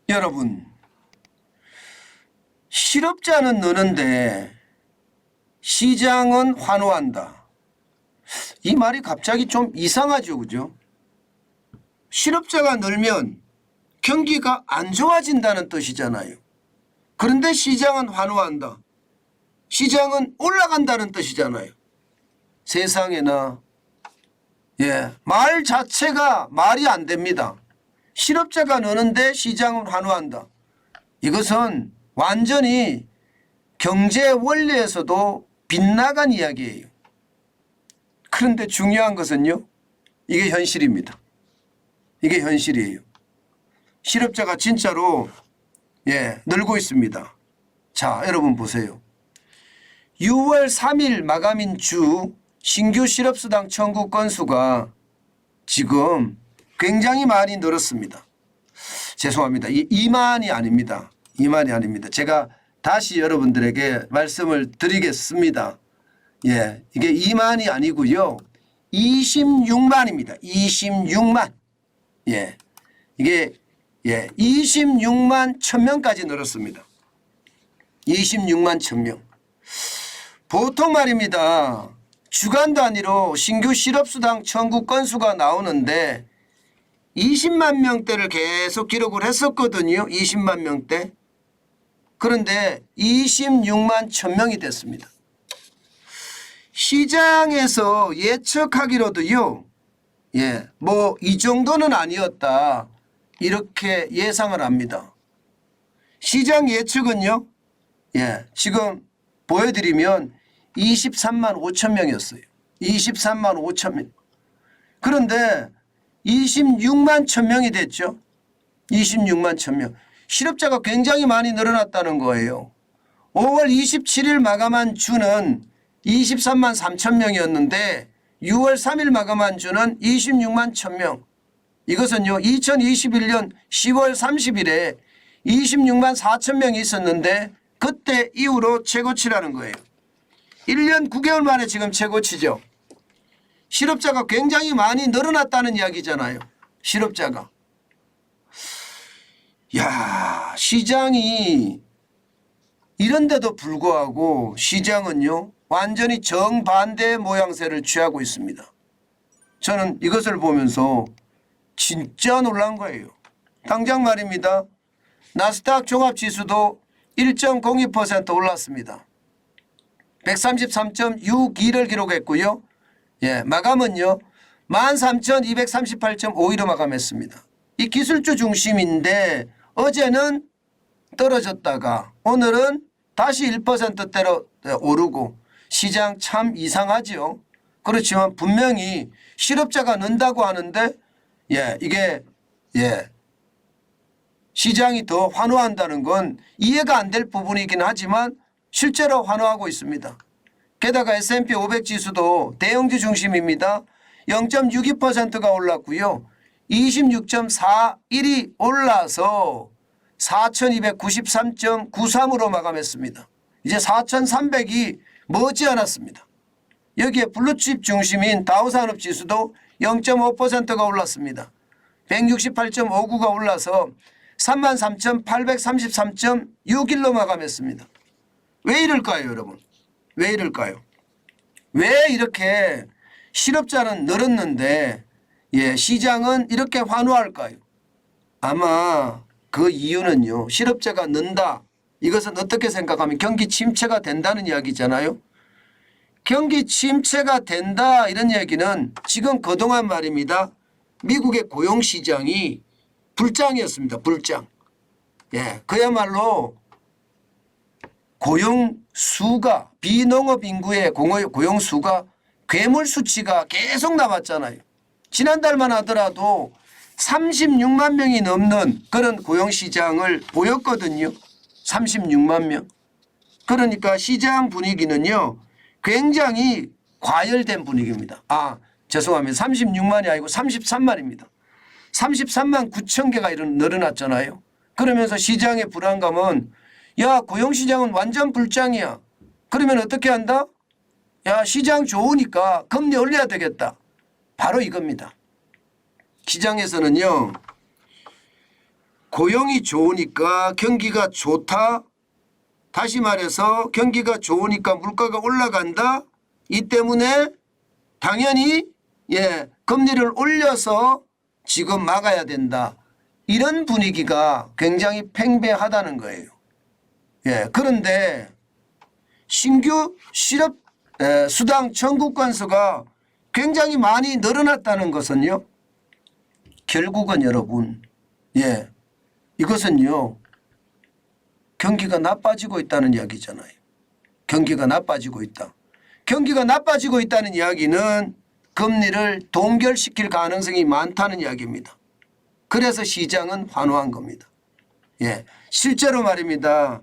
여러분, 실업자는 느는데 시장은 환호한다. 이 말이 갑자기 좀 이상하죠, 그죠? 실업자가 늘면 경기가 안 좋아진다는 뜻이잖아요. 그런데 시장은 환호한다. 시장은 올라간다는 뜻이잖아요. 세상에나. 말 자체가 말이 안 됩니다. 실업자가 느는데 시장은 환호한다. 이것은 완전히 경제 원리에서도 빗나간 이야기예요. 그런데 중요한 것은요, 이게 현실입니다. 이게 현실이에요. 실업자가 진짜로 늘고 있습니다. 자, 여러분 보세요. 6월 3일 마감인 주 신규 실업수당 청구 건수가 지금 굉장히 많이 늘었습니다. 죄송합니다. 2만이 아닙니다. 2만이 아닙니다. 제가 다시 여러분들에게 말씀을 드리겠습니다. 이게 2만이 아니고요. 26만입니다. 26만. 이게 26만 1000명까지 늘었습니다. 26만 1000명. 보통 말입니다. 주간 단위로 신규 실업수당 청구 건수가 나오는데 20만 명대를 계속 기록을 했었거든요. 20만 명대. 그런데 26만 1000명이 됐습니다. 시장에서 예측하기로도요. 뭐 이 정도는 아니었다. 이렇게 예상을 합니다. 시장 예측은요. 지금 보여드리면 23만 5천 명이었어요. 23만 5천 명. 그런데 26만 1000명이 됐죠. 26만 1000명. 실업자가 굉장히 많이 늘어났다는 거예요. 5월 27일 마감한 주는 23만 3천 명이었는데 6월 3일 마감한 주는 26만 1000명. 이것은요 2021년 10월 30일에 26만 4천 명이 있었는데 그때 이후로 최고치라는 거예요. 1년 9개월 만에 지금 최고치죠. 실업자가 굉장히 많이 늘어났다는 이야기잖아요. 실업자가. 시장이 이런데도 불구하고 시장은요 완전히 정반대의 모양새를 취하고 있습니다. 저는 이것을 보면서 진짜 놀란 거예요. 당장 말입니다. 나스닥 종합지수도 1.02% 올랐습니다. 133.62를 기록했고요. 마감은요 13,238.52로 마감했습니다. 이 기술주 중심인데 어제는 떨어졌다가 오늘은 다시 1%대로 오르고 시장 참 이상하죠. 그렇지만 분명히 실업자가 는다고 하는데 이게 시장이 더 환호한다는 건 이해가 안 될 부분이긴 하지만 실제로 환호하고 있습니다. 게다가 S&P 500 지수도 대형주 중심입니다. 0.62%가 올랐고요. 26.41이 올라서 4293.93으로 마감했습니다. 이제 4300이 머지않았습니다. 여기에 블루칩 중심인 다우산업지수도 0.5%가 올랐습니다. 168.59가 올라서 33,833.61로 마감했습니다. 왜 이럴까요, 여러분? 왜 이럴까요? 왜 이렇게 실업자는 늘었는데 시장은 이렇게 환호할까요? 아마 그 이유는요. 실업자가 는다. 이것은 어떻게 생각하면 경기 침체가 된다는 이야기잖아요. 경기 침체가 된다 이런 얘기는 지금 그동안 말입니다. 미국의 고용시장이 불장이었습니다. 불장. 그야말로 고용수가 비농업 인구의 고용수가 괴물 수치가 계속 나왔잖아요. 지난달만 하더라도 36만 명이 넘는 그런 고용시장을 보였거든요. 36만 명. 그러니까 시장 분위기는요. 굉장히 과열된 분위기입니다. 죄송합니다. 36만이 아니고 33만입니다. 33만 9천 개가 늘어났잖아요. 그러면서 시장의 불안감은 고용시장은 완전 불장이야. 그러면 어떻게 한다? 시장 좋으니까 금리 올려야 되겠다. 바로 이겁니다. 시장에서는요. 고용이 좋으니까 경기가 좋다. 다시 말해서 경기가 좋으니까 물가가 올라간다. 이 때문에 당연히 금리를 올려서 지금 막아야 된다. 이런 분위기가 굉장히 팽배하다는 거예요. 그런데 신규 실업 수당 청구권 수가 굉장히 많이 늘어났다는 것은요. 결국은 여러분 이것은요. 경기가 나빠지고 있다는 이야기잖아요. 경기가 나빠지고 있다. 경기가 나빠지고 있다는 이야기는 금리를 동결시킬 가능성이 많다는 이야기입니다. 그래서 시장은 환호한 겁니다. 실제로 말입니다.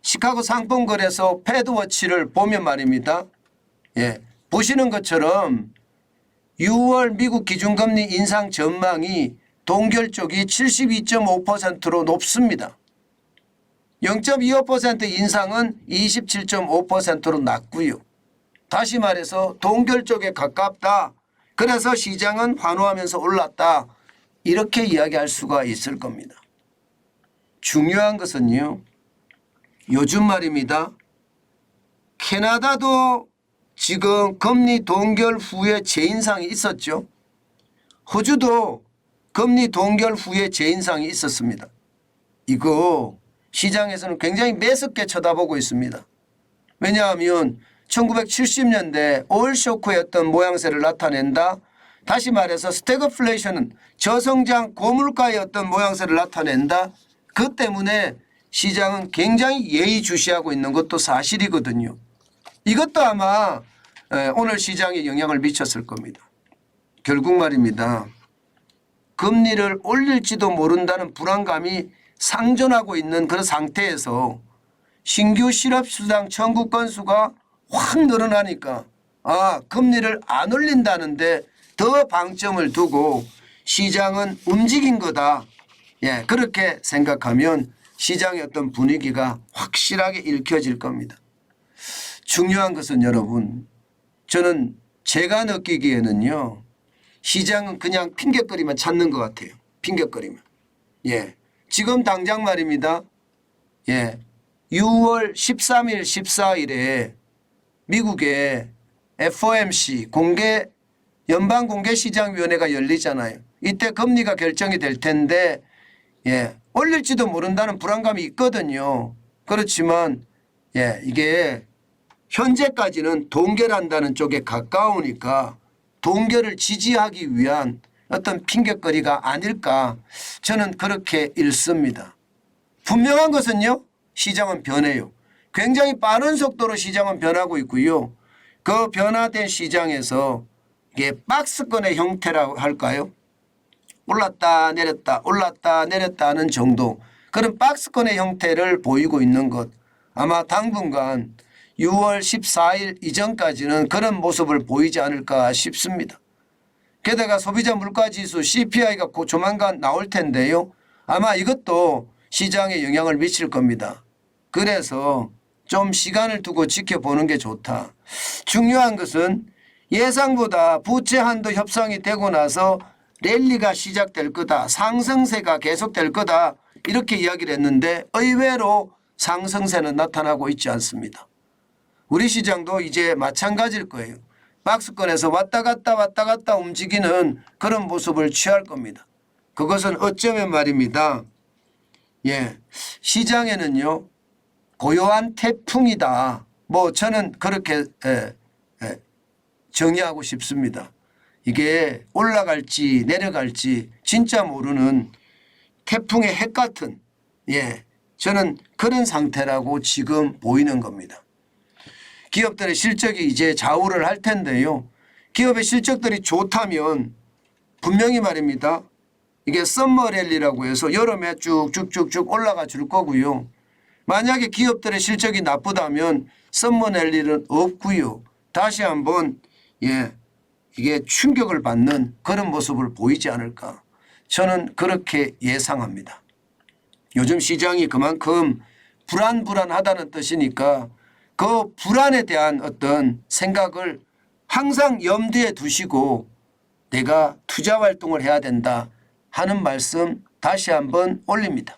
시카고 상품거래소 패드워치를 보면 말입니다. 보시는 것처럼 6월 미국 기준금리 인상 전망이 동결 쪽이 72.5%로 높습니다. 0.25% 인상은 27.5%로 낮고요. 다시 말해서 동결 쪽에 가깝다. 그래서 시장은 환호하면서 올랐다. 이렇게 이야기할 수가 있을 겁니다. 중요한 것은요. 요즘 말입니다. 캐나다도 지금 금리 동결 후에 재인상이 있었죠. 호주도 금리 동결 후에 재인상이 있었습니다. 이거 시장에서는 굉장히 매섭게 쳐다보고 있습니다. 왜냐하면 1970년대 오일 쇼크의 어떤 모양새를 나타낸다. 다시 말해서 스태그플레이션은 저성장 고물가의 어떤 모양새를 나타낸다. 그 때문에 시장은 굉장히 예의주시하고 있는 것도 사실이거든요. 이것도 아마 오늘 시장에 영향을 미쳤을 겁니다. 결국 말입니다. 금리를 올릴지도 모른다는 불안감이 상존하고 있는 그런 상태에서 신규 실업수당 청구 건수가 확 늘어나니까 금리를 안 올린다는데 더 방점을 두고 시장은 움직인 거다. 그렇게 생각하면 시장의 어떤 분위기가 확실하게 읽혀질 겁니다. 중요한 것은 여러분, 저는 제가 느끼기에는요. 시장은 그냥 핑곗거리만 찾는 것 같아요. 핑곗거리만. 지금 당장 말입니다. 6월 13일, 14일에 미국의 FOMC 연방공개시장위원회가 열리잖아요. 이때 금리가 결정이 될 텐데 올릴지도 모른다는 불안감이 있거든요. 그렇지만 이게 현재까지는 동결한다는 쪽에 가까우니까 동결을 지지하기 위한 어떤 핑곗거리가 아닐까 저는 그렇게 읽습니다. 분명한 것은요. 시장은 변해요. 굉장히 빠른 속도로 시장은 변하고 있고요. 그 변화된 시장에서 이게 박스권의 형태라고 할까요? 올랐다 내렸다 올랐다 내렸다 하는 정도 그런 박스권의 형태를 보이고 있는 것 아마 당분간 6월 14일 이전까지는 그런 모습을 보이지 않을까 싶습니다. 게다가 소비자 물가지수 CPI가 곧 조만간 나올 텐데요. 아마 이것도 시장에 영향을 미칠 겁니다. 그래서 좀 시간을 두고 지켜보는 게 좋다. 중요한 것은 예상보다 부채 한도 협상이 되고 나서 랠리가 시작될 거다. 상승세가 계속될 거다. 이렇게 이야기를 했는데 의외로 상승세는 나타나고 있지 않습니다. 우리 시장도 이제 마찬가지일 거예요. 박스권에서 왔다 갔다 움직이는 그런 모습을 취할 겁니다. 그것은 어쩌면 말입니다. 시장에는요. 고요한 태풍이다. 저는 그렇게 정의하고 싶습니다. 이게 올라갈지 내려갈지 진짜 모르는 태풍의 핵 같은 저는 그런 상태라고 지금 보이는 겁니다. 기업들의 실적이 이제 좌우를 할 텐데요. 기업의 실적들이 좋다면 분명히 말입니다. 이게 썸머 랠리라고 해서 여름에 쭉쭉쭉쭉 올라가 줄 거고요. 만약에 기업들의 실적이 나쁘다면 썸머 랠리는 없고요. 다시 한번 이게 충격을 받는 그런 모습을 보이지 않을까. 저는 그렇게 예상합니다. 요즘 시장이 그만큼 불안하다는 뜻이니까 그 불안에 대한 어떤 생각을 항상 염두에 두시고 내가 투자 활동을 해야 된다 하는 말씀 다시 한번 올립니다.